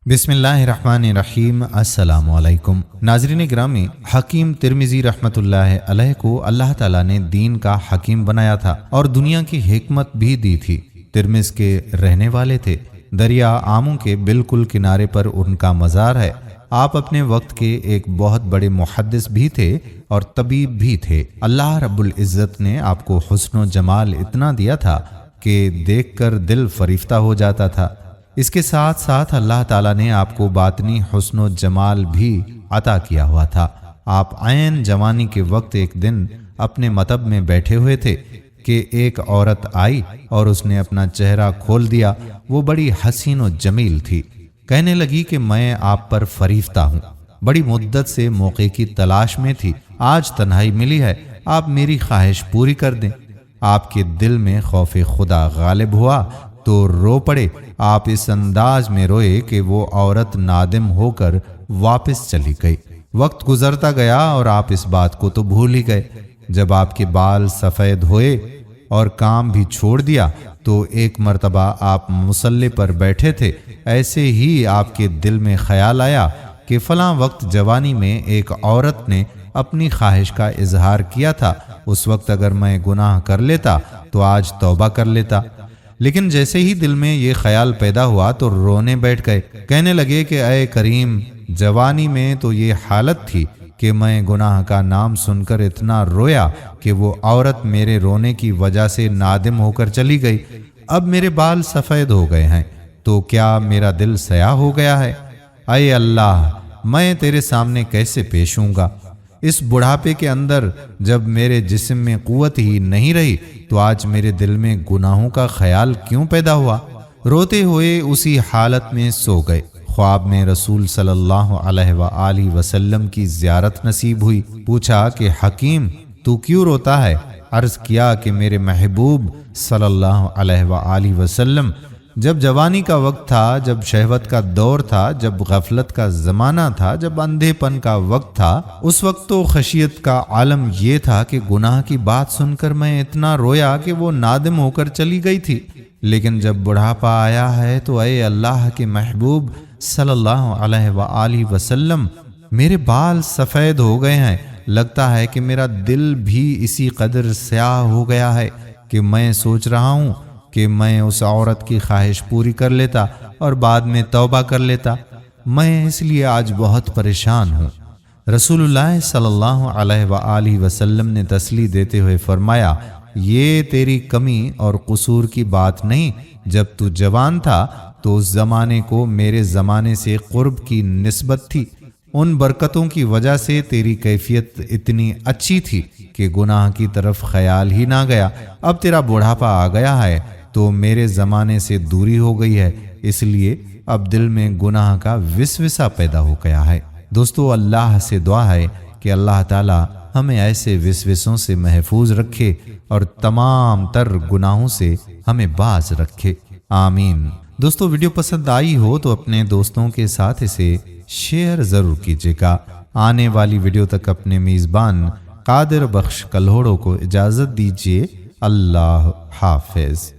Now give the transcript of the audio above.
बिस्मिल्लाहिर्रहमानिर्रहीम। अस्सलामु अलैकुम। नाज़रीन ग्रामी, हकीम तिरमिज़ी रहमतुल्लाह अलैह को अल्लाह ताला ने दीन का हकीम बनाया था और दुनिया की हिकमत भी दी थी। तिरमिज़ के रहने वाले थे। दरिया आमू के बिल्कुल किनारे पर उनका मज़ार है। आप अपने वक्त के एक बहुत बड़े मुहद्दिस भी थे और तबीब भी थे। अल्लाह रब्बुल इज़्ज़त ने आपको हुस्न जमाल इतना दिया था कि देखकर दिल फरिफ्ता हो जाता था। इसके साथ साथ अल्लाह ताला ने आपको बातनी हुस्न जमाल भी अता किया हुआ था। आप ऐन जवानी के वक्त एक दिन अपने मतब में बैठे हुए थे कि एक औरत आई और उसने अपना चेहरा खोल दिया। वो बड़ी हसीन और जमील थी। कहने लगी कि मैं आप पर फरीफ्ता हूँ, बड़ी मुद्दत से मौके की तलाश में थी, आज तन्हाई मिली है, आप मेरी ख्वाहिश पूरी कर दें। आपके दिल में खौफ खुदा गालिब हुआ तो रो पड़े। आप इस अंदाज में रोए कि वो औरत नादिम होकर वापस चली गई। वक्त गुजरता गया और आप इस बात को तो भूल ही गए। जब आपके बाल सफ़ेद हुए और काम भी छोड़ दिया तो एक मर्तबा आप मुसल्ले पर बैठे थे। ऐसे ही आपके दिल में ख्याल आया कि फलां वक्त जवानी में एक औरत ने अपनी ख्वाहिश का इजहार किया था। उस वक्त अगर मैं गुनाह कर लेता तो आज तौबा कर लेता। लेकिन जैसे ही दिल में ये ख्याल पैदा हुआ तो रोने बैठ गए। कहने लगे कि ऐ करीम, जवानी में तो ये हालत थी कि मैं गुनाह का नाम सुनकर इतना रोया कि वो औरत मेरे रोने की वजह से नादिम होकर चली गई। अब मेरे बाल सफ़ेद हो गए हैं तो क्या मेरा दिल सयाह हो गया है? ऐ अल्लाह, मैं तेरे सामने कैसे पेश होऊंगा? इस बुढ़ापे के अंदर जब मेरे जिस्म में कुव्वत ही नहीं रही तो आज मेरे दिल में गुनाहों का ख्याल क्यों पैदा हुआ? रोते हुए उसी हालत में सो गए। ख्वाब में रसूल सल्लल्लाहु अलैहि वसल्लम की ज़ियारत नसीब हुई। पूछा कि हकीम, तू क्यों रोता है? अर्ज़ किया कि मेरे महबूब सल्लल्लाहु अलैहि वसल्लम, जब जवानी का वक्त था, जब शहवत का दौर था, जब गफलत का ज़माना था, जब अंधेपन का वक्त था, उस वक्त तो खशियत का आलम ये था कि गुनाह की बात सुनकर मैं इतना रोया कि वो नादिम होकर चली गई थी। लेकिन जब बुढ़ापा आया है तो ऐ अल्लाह के महबूब सल्लल्लाहु अलैहि वसल्लम, मेरे बाल सफ़ेद हो गए हैं। लगता है कि मेरा दिल भी इसी कदर स्याह हो गया है कि मैं सोच रहा हूँ कि मैं उस औरत की ख्वाहिश पूरी कर लेता और बाद में तौबा कर लेता। मैं इसलिए आज बहुत परेशान हूँ। रसूलुल्लाह सल्लल्लाहु अलैहि वसल्लम ने तसल्ली देते हुए फरमाया, ये तेरी कमी और कसूर की बात नहीं। जब तू जवान था तो उस ज़माने को मेरे ज़माने से क़ुर्ब की निस्बत थी। उन बरकतों की वजह से तेरी कैफियत इतनी अच्छी थी कि गुनाह की तरफ ख्याल ही ना गया। अब तेरा बुढ़ापा आ गया है तो मेरे ज़माने से दूरी हो गई है, इसलिए अब दिल में गुनाह का विसविसा पैदा हो गया है। दोस्तों, अल्लाह से दुआ है कि अल्लाह ताला हमें ऐसे विसविसों से महफूज रखे और तमाम तर गुनाहों से हमें बाज रखे। आमीन। दोस्तों, वीडियो पसंद आई हो तो अपने दोस्तों के साथ इसे शेयर ज़रूर कीजिएगा। आने वाली वीडियो तक अपने मेज़बान कादिर बख्श कल्होड़ो को इजाज़त दीजिए। अल्लाह हाफिज़।